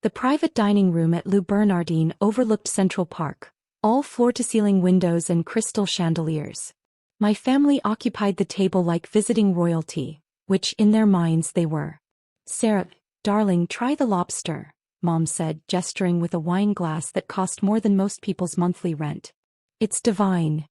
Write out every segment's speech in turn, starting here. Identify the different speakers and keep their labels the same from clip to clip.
Speaker 1: The private dining room at Le Bernardin overlooked Central Park, all floor-to-ceiling windows and crystal chandeliers. My family occupied the table like visiting royalty, which in their minds they were. "Sarah, darling, try the lobster," Mom said, gesturing with a wine glass that cost more than most people's monthly rent. "It's divine."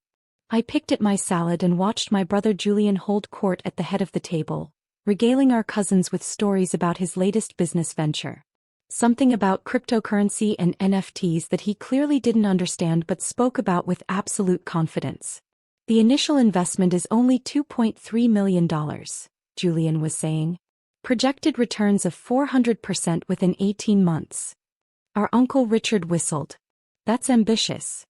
Speaker 1: I picked at my salad and watched my brother Julian hold court at the head of the table, regaling our cousins with stories about his latest business venture. Something about cryptocurrency and NFTs that he clearly didn't understand but spoke about with absolute confidence. "The initial investment is only $2.3 million, Julian was saying. "Projected returns of 400% within 18 months. Our Uncle Richard whistled. "That's ambitious."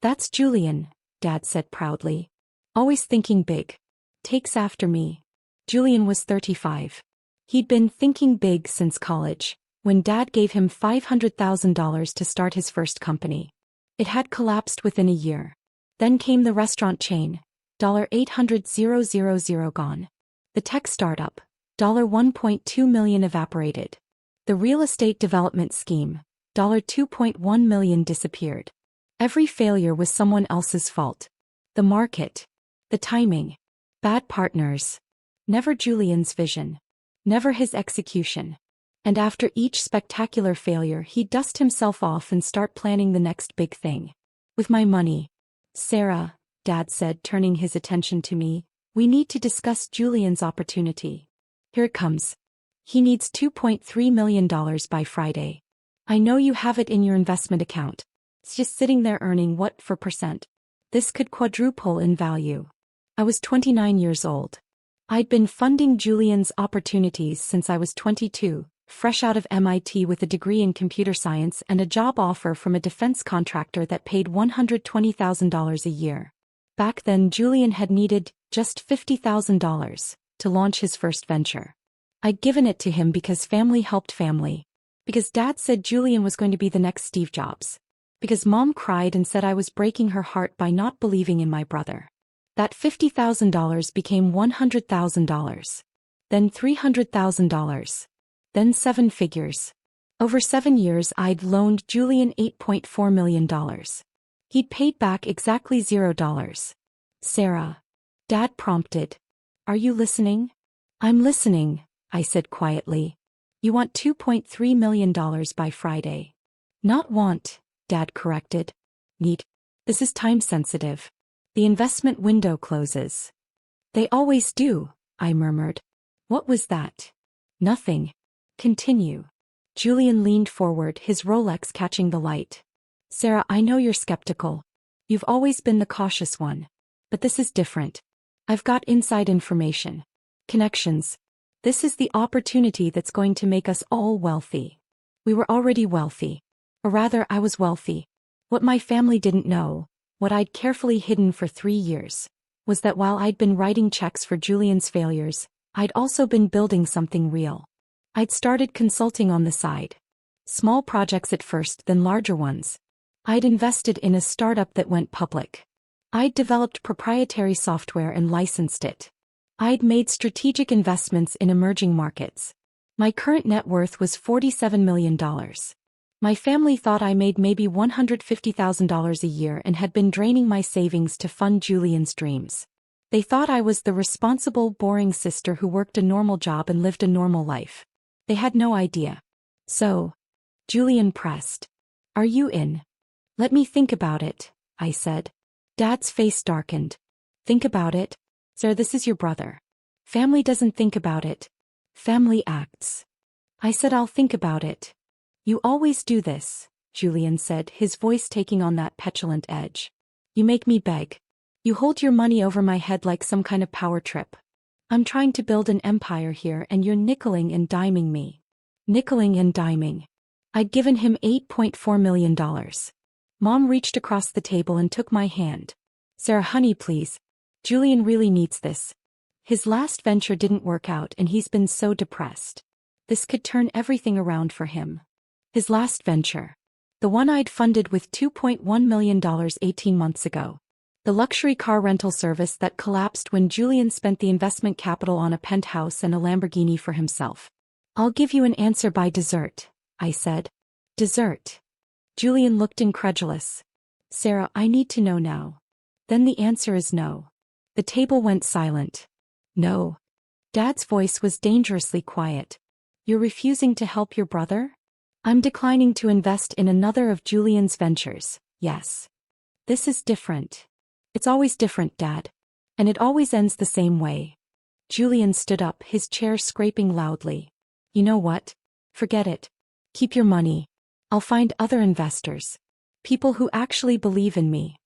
Speaker 1: "That's Julian," Dad said proudly. "Always thinking big. Takes after me." Julian was 35. He'd been thinking big since college, when Dad gave him $500,000 to start his first company. It had collapsed within a year. Then came the restaurant chain, $800,000 gone. The tech startup, $1.2 million evaporated. The real estate development scheme, $2.1 million disappeared. Every failure was someone else's fault. The market. The timing. Bad partners. Never Julian's vision. Never his execution. And after each spectacular failure he'd dust himself off and start planning the next big thing. "With my money. Sarah," Dad said, turning his attention to me, "we need to discuss Julian's opportunity. Here it comes. He needs $2.3 million by Friday. I know you have it in your investment account. It's just sitting there earning what for percent? This could quadruple in value." I was 29 years old. I'd been funding Julian's opportunities since I was 22. Fresh out of MIT with a degree in computer science and a job offer from a defense contractor that paid $120,000 a year. Back then Julian had needed just $50,000 to launch his first venture. I'd given it to him because family helped family. Because Dad said Julian was going to be the next Steve Jobs. Because Mom cried and said I was breaking her heart by not believing in my brother. That $50,000 became $100,000. Then $300,000. Then 7 figures. Over 7 years I'd loaned Julian $8.4 million. He'd paid back exactly $0. "Sarah," Dad prompted. "Are you listening?" "I'm listening," I said quietly. "You want $2.3 million by Friday." "Not want," Dad corrected. "Need. This is time sensitive. The investment window closes." "They always do," I murmured. "What was that?" "Nothing. Continue." Julian leaned forward, his Rolex catching the light. "Sarah, I know you're skeptical. You've always been the cautious one. But this is different. I've got inside information. Connections. This is the opportunity that's going to make us all wealthy." We were already wealthy. Or rather, I was wealthy. What my family didn't know, what I'd carefully hidden for 3 years, was that while I'd been writing checks for Julian's failures, I'd also been building something real. I'd started consulting on the side. Small projects at first, then larger ones. I'd invested in a startup that went public. I'd developed proprietary software and licensed it. I'd made strategic investments in emerging markets. My current net worth was $47 million. My family thought I made maybe $150,000 a year and had been draining my savings to fund Julian's dreams. They thought I was the responsible, boring sister who worked a normal job and lived a normal life. They had no idea. "So," Julian pressed, "are you in?" "Let me think about it," I said. Dad's face darkened. "Think about it? Sir, this is your brother. Family doesn't think about it. Family acts." I said, "I'll think about it." "You always do this," Julian said, his voice taking on that petulant edge. "You make me beg. You hold your money over my head like some kind of power trip. I'm trying to build an empire here and you're nickeling and diming me." Nickeling and diming. I'd given him $8.4 million. Mom reached across the table and took my hand. "Sarah, honey, please. Julian really needs this. His last venture didn't work out and he's been so depressed. This could turn everything around for him." His last venture. The one I'd funded with $2.1 million 18 months ago. The luxury car rental service that collapsed when Julian spent the investment capital on a penthouse and a Lamborghini for himself. "I'll give you an answer by dessert," I said. Dessert. Julian looked incredulous. Sarah, I need to know now. Then the answer is no. The table went silent. No. Dad's voice was dangerously quiet. You're refusing to help your brother? I'm declining to invest in another of Julian's ventures, yes. This is different. It's always different, Dad. And it always ends the same way. Julian stood up, his chair scraping loudly. You know what? Forget it. Keep your money. I'll find other investors. People who actually believe in me.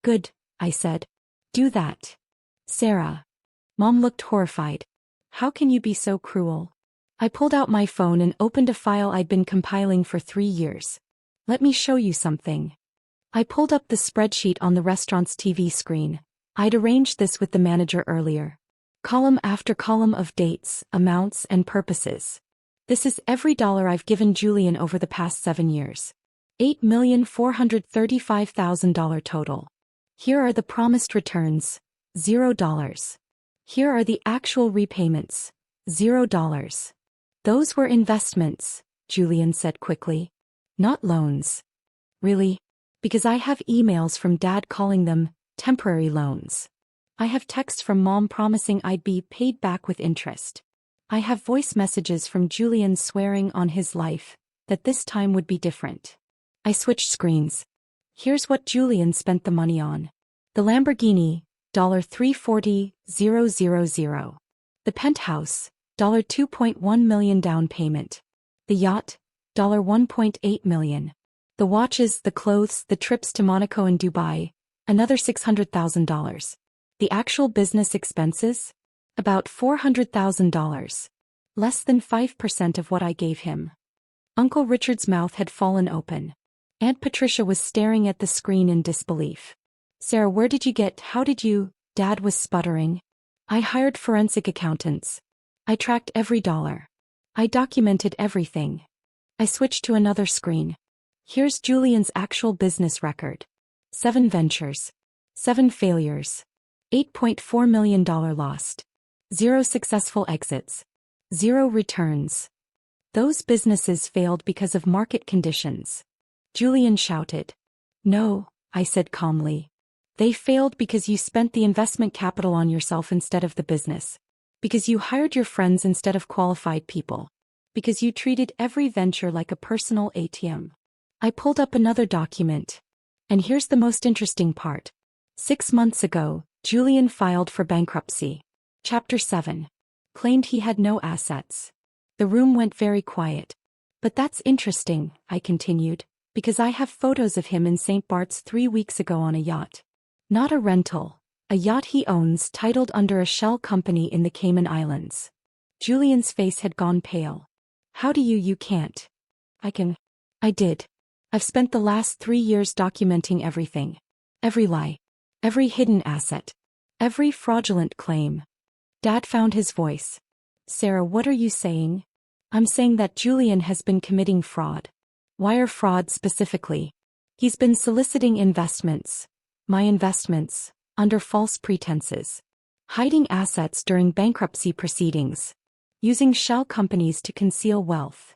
Speaker 1: Good, I said. Do that. Sarah. Mom looked horrified. How can you be so cruel? I pulled out my phone and opened a file I'd been compiling for 3 years. Let me show you something. I pulled up the spreadsheet on the restaurant's TV screen. I'd arranged this with the manager earlier. Column after column of dates, amounts, and purposes. This is every dollar I've given Julian over the past 7 years. $8,435,000 total. Here are the promised returns, $0. Here are the actual repayments, $0. Those were investments, Julian said quickly. Not loans. Really? Because I have emails from Dad calling them temporary loans. I have texts from Mom promising I'd be paid back with interest. I have voice messages from Julian swearing on his life that this time would be different. I switched screens. Here's what Julian spent the money on. The Lamborghini, $340,000. The penthouse, $2.1 million down payment. The yacht, $1.8 million. The watches, the clothes, the trips to Monaco and Dubai, another $600,000. The actual business expenses? About $400,000. Less than 5% of what I gave him. Uncle Richard's mouth had fallen open. Aunt Patricia was staring at the screen in disbelief. Sarah, how did you? Dad was sputtering. I hired forensic accountants. I tracked every dollar. I documented everything. I switched to another screen. Here's Julian's actual business record. 7 ventures. 7 failures. $8.4 million lost. 0 successful exits. 0 returns. Those businesses failed because of market conditions. Julian shouted. No, I said calmly. They failed because you spent the investment capital on yourself instead of the business. Because you hired your friends instead of qualified people. Because you treated every venture like a personal ATM. I pulled up another document. And here's the most interesting part. 6 months ago, Julian filed for bankruptcy. Chapter 7. Claimed he had no assets. The room went very quiet. But that's interesting, I continued, because I have photos of him in St. Bart's 3 weeks ago on a yacht. Not a rental. A yacht he owns titled under a shell company in the Cayman Islands. Julian's face had gone pale. How do you can't? I can. I did. I've spent the last 3 years documenting everything. Every lie. Every hidden asset. Every fraudulent claim. Dad found his voice. Sarah, what are you saying? I'm saying that Julian has been committing fraud. Wire fraud specifically. He's been soliciting investments. My investments. Under false pretenses. Hiding assets during bankruptcy proceedings. Using shell companies to conceal wealth.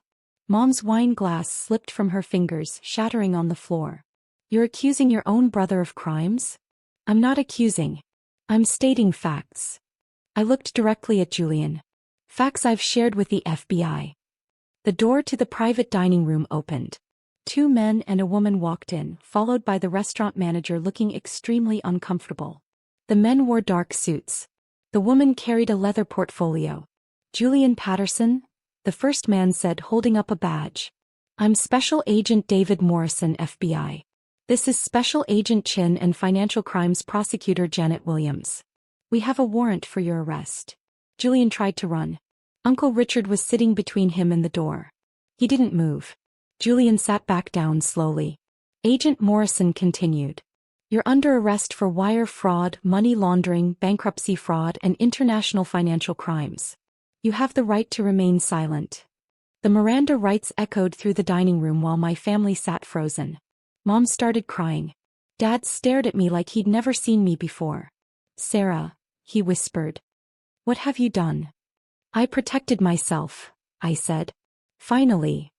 Speaker 1: Mom's wine glass slipped from her fingers, shattering on the floor. You're accusing your own brother of crimes? I'm not accusing. I'm stating facts. I looked directly at Julian. Facts I've shared with the FBI. The door to the private dining room opened. 2 men and a woman walked in, followed by the restaurant manager looking extremely uncomfortable. The men wore dark suits. The woman carried a leather portfolio. Julian Patterson? The first man said, holding up a badge. I'm Special Agent David Morrison, FBI. This is Special Agent Chin and Financial Crimes Prosecutor Janet Williams. We have a warrant for your arrest. Julian tried to run. Uncle Richard was sitting between him and the door. He didn't move. Julian sat back down slowly. Agent Morrison continued. You're under arrest for wire fraud, money laundering, bankruptcy fraud, and international financial crimes. You have the right to remain silent. The Miranda rights echoed through the dining room while my family sat frozen. Mom started crying. Dad stared at me like he'd never seen me before. Sarah, he whispered. What have you done? I protected myself, I said. Finally.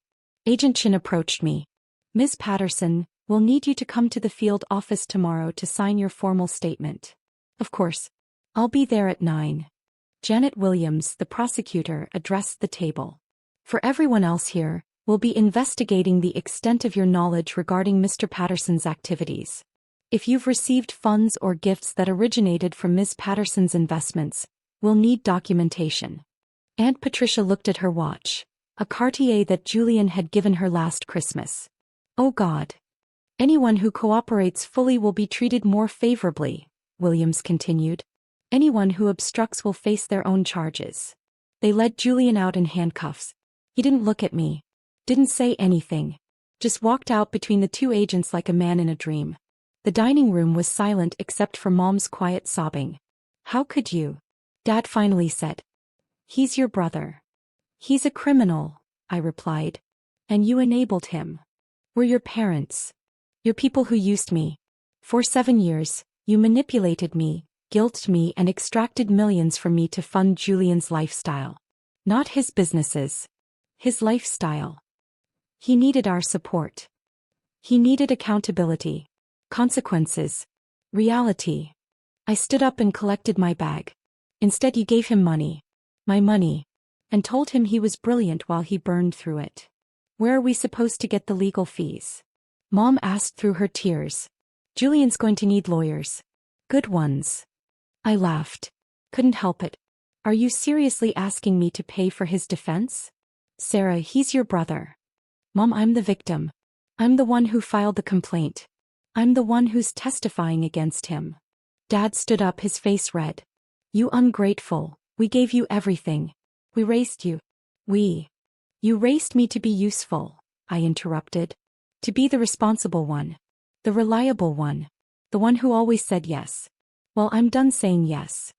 Speaker 1: Agent Chin approached me. Ms. Patterson, we'll need you to come to the field office tomorrow to sign your formal statement. Of course. I'll be there at 9. Janet Williams, the prosecutor, addressed the table. For everyone else here, we'll be investigating the extent of your knowledge regarding Mr. Patterson's activities. If you've received funds or gifts that originated from Ms. Patterson's investments, we'll need documentation. Aunt Patricia looked at her watch, a Cartier that Julian had given her last Christmas. Oh God. Anyone who cooperates fully will be treated more favorably, Williams continued. Anyone who obstructs will face their own charges. They led Julian out in handcuffs. He didn't look at me. Didn't say anything. Just walked out between the two agents like a man in a dream. The dining room was silent except for Mom's quiet sobbing. How could you? Dad finally said. He's your brother. He's a criminal, I replied. And you enabled him. We're your parents. You're people who used me. For 7 years, you manipulated me, guilted me and extracted millions from me to fund Julian's lifestyle. Not his businesses. His lifestyle. He needed our support. He needed accountability. Consequences. Reality. I stood up and collected my bag. Instead you gave him money. My money. And told him he was brilliant while he burned through it. Where are we supposed to get the legal fees? Mom asked through her tears. Julian's going to need lawyers. Good ones. I laughed. Couldn't help it. Are you seriously asking me to pay for his defense? Sarah, he's your brother. Mom, I'm the victim. I'm the one who filed the complaint. I'm the one who's testifying against him. Dad stood up, his face red. You ungrateful, we gave you everything. We raised you. You raised me to be useful, I interrupted. To be the responsible one. The reliable one. The one who always said yes. Well, I'm done saying yes.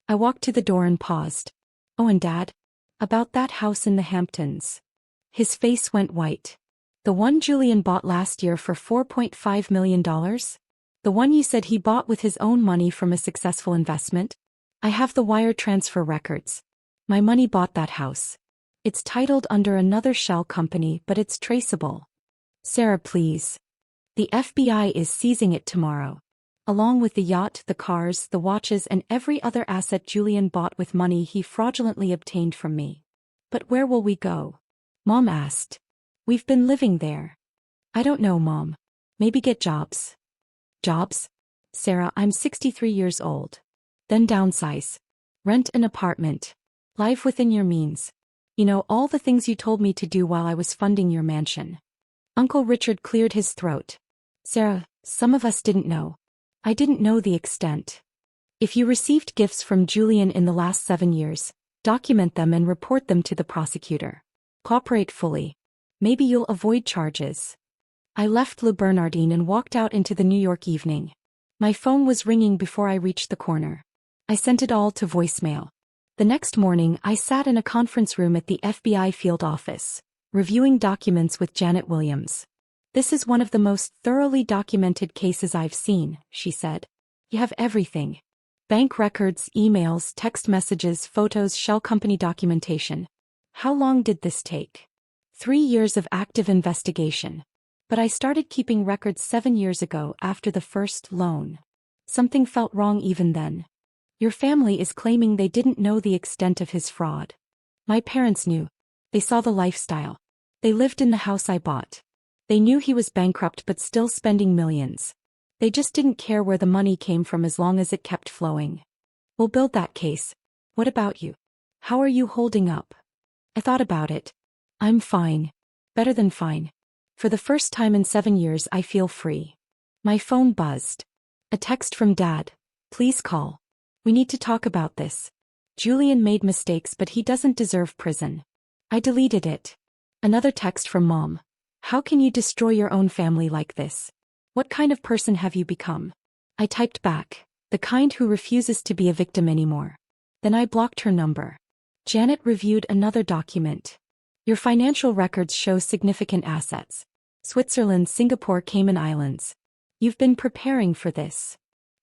Speaker 1: I walked to the door and paused. Oh, and Dad? About that house in the Hamptons. His face went white. The one Julian bought last year for $4.5 million? The one you said he bought with his own money from a successful investment? I have the wire transfer records. My money bought that house. It's titled under another shell company, but it's traceable. Sarah, please. The FBI is seizing it tomorrow. Along with the yacht, the cars, the watches and every other asset Julian bought with money he fraudulently obtained from me. But where will we go? Mom asked. We've been living there. I don't know, Mom. Maybe get jobs. Jobs? Sarah, I'm 63 years old. Then downsize. Rent an apartment. Live within your means. You know, all the things you told me to do while I was funding your mansion. Uncle Richard cleared his throat. Sarah, some of us didn't know. I didn't know the extent. If you received gifts from Julian in the last 7 years, document them and report them to the prosecutor. Cooperate fully. Maybe you'll avoid charges. I left Le Bernardin and walked out into the New York evening. My phone was ringing before I reached the corner. I sent it all to voicemail. The next morning, I sat in a conference room at the FBI field office, reviewing documents with Janet Williams. This is one of the most thoroughly documented cases I've seen, she said. You have everything. Bank records, emails, text messages, photos, shell company documentation. How long did this take? 3 years of active investigation. But I started keeping records 7 years ago after the first loan. Something felt wrong even then. Your family is claiming they didn't know the extent of his fraud. My parents knew. They saw the lifestyle. They lived in the house I bought. They knew he was bankrupt but still spending millions. They just didn't care where the money came from as long as it kept flowing. We'll build that case. What about you? How are you holding up? I thought about it. I'm fine. Better than fine. For the first time in 7 years I feel free. My phone buzzed. A text from Dad. Please call. We need to talk about this. Julian made mistakes but he doesn't deserve prison. I deleted it. Another text from Mom. How can you destroy your own family like this? What kind of person have you become? I typed back. The kind who refuses to be a victim anymore. Then I blocked her number. Janet reviewed another document. Your financial records show significant assets. Switzerland, Singapore, Cayman Islands. You've been preparing for this.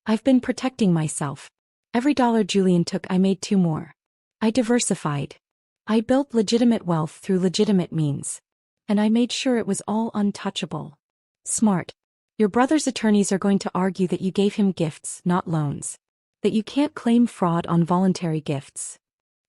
Speaker 1: I've been protecting myself. Every dollar Julian took, I made 2 more. I diversified. I built legitimate wealth through legitimate means. And I made sure it was all untouchable. Smart. Your brother's attorneys are going to argue that you gave him gifts, not loans. That you can't claim fraud on voluntary gifts.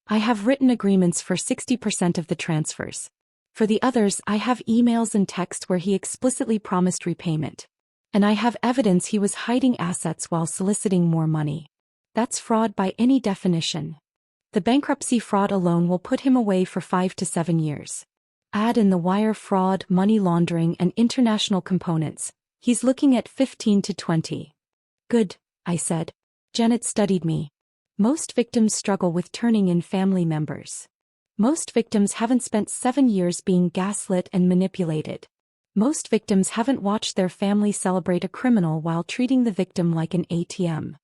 Speaker 1: I have written agreements for 60% of the transfers. For the others, I have emails and text where he explicitly promised repayment. And I have evidence he was hiding assets while soliciting more money. That's fraud by any definition. The bankruptcy fraud alone will put him away for 5 to 7 years. Add in the wire fraud, money laundering, and international components. He's looking at 15 to 20. Good, I said. Janet studied me. Most victims struggle with turning in family members. Most victims haven't spent 7 years being gaslit and manipulated. Most victims haven't watched their family celebrate a criminal while treating the victim like an ATM.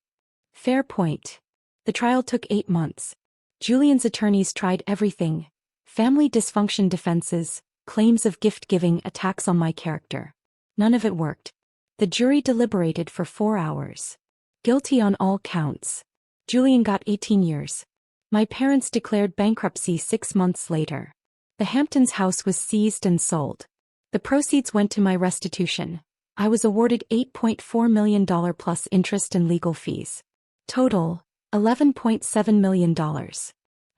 Speaker 1: Fair point. The trial took 8 months. Julian's attorneys tried everything. Family dysfunction defenses, claims of gift-giving, attacks on my character. None of it worked. The jury deliberated for 4 hours. Guilty on all counts. Julian got 18 years. My parents declared bankruptcy 6 months later. The Hamptons house was seized and sold. The proceeds went to my restitution. I was awarded $8.4 million plus interest and legal fees. Total, $11.7 million.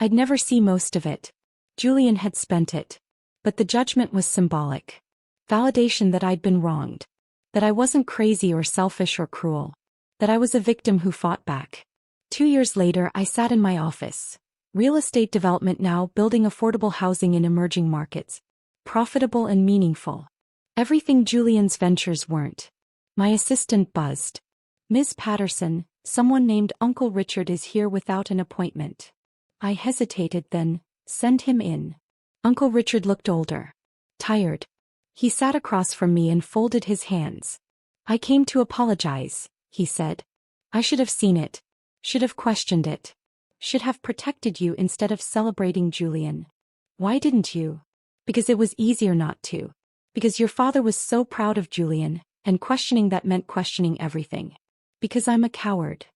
Speaker 1: I'd never see most of it. Julian had spent it. But the judgment was symbolic. Validation that I'd been wronged. That I wasn't crazy or selfish or cruel. That I was a victim who fought back. 2 years later, I sat in my office. Real estate development now, building affordable housing in emerging markets. Profitable and meaningful. Everything Julian's ventures weren't. My assistant buzzed. Ms. Patterson, someone named Uncle Richard is here without an appointment. I hesitated, then, send him in. Uncle Richard looked older. Tired. He sat across from me and folded his hands. I came to apologize, he said. I should have seen it. Should have questioned it. Should have protected you instead of celebrating Julian. Why didn't you? Because it was easier not to. Because your father was so proud of Julian, and questioning that meant questioning everything. Because I'm a coward.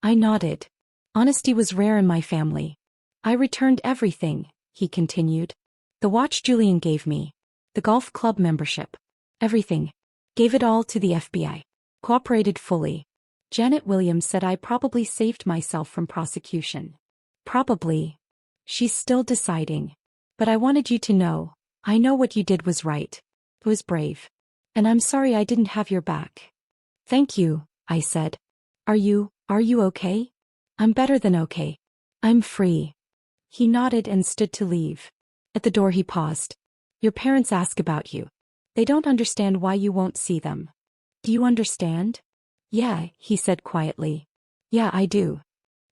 Speaker 1: I nodded. Honesty was rare in my family. I returned everything, he continued. The watch Julian gave me. The golf club membership. Everything. Gave it all to the FBI. Cooperated fully. Janet Williams said I probably saved myself from prosecution. Probably. She's still deciding. But I wanted you to know, I know what you did was right. It was brave. And I'm sorry I didn't have your back. Thank you, I said. Are you okay? I'm better than okay. I'm free. He nodded and stood to leave. At the door he paused. Your parents ask about you. They don't understand why you won't see them. Do you understand? Yeah, he said quietly. Yeah, I do.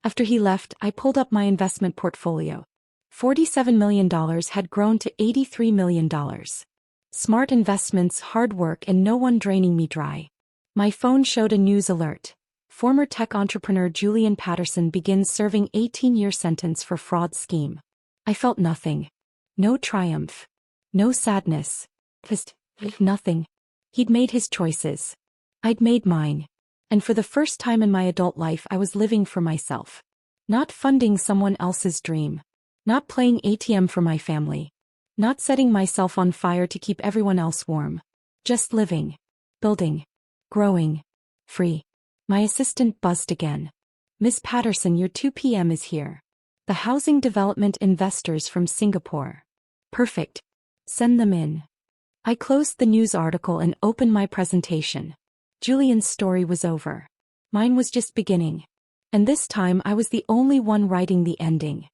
Speaker 1: After he left, I pulled up my investment portfolio. $47 million had grown to $83 million. Smart investments, hard work, and no one draining me dry. My phone showed a news alert. Former tech entrepreneur Julian Patterson begins serving 18-year sentence for fraud scheme. I felt nothing. No triumph. No sadness. Just nothing. He'd made his choices. I'd made mine. And for the first time in my adult life, I was living for myself. Not funding someone else's dream. Not playing ATM for my family. Not setting myself on fire to keep everyone else warm. Just living. Building. Growing. Free. My assistant buzzed again. Miss Patterson, your 2 p.m. is here. The housing development investors from Singapore. Perfect. Send them in. I closed the news article and opened my presentation. Julian's story was over. Mine was just beginning. And this time I was the only one writing the ending.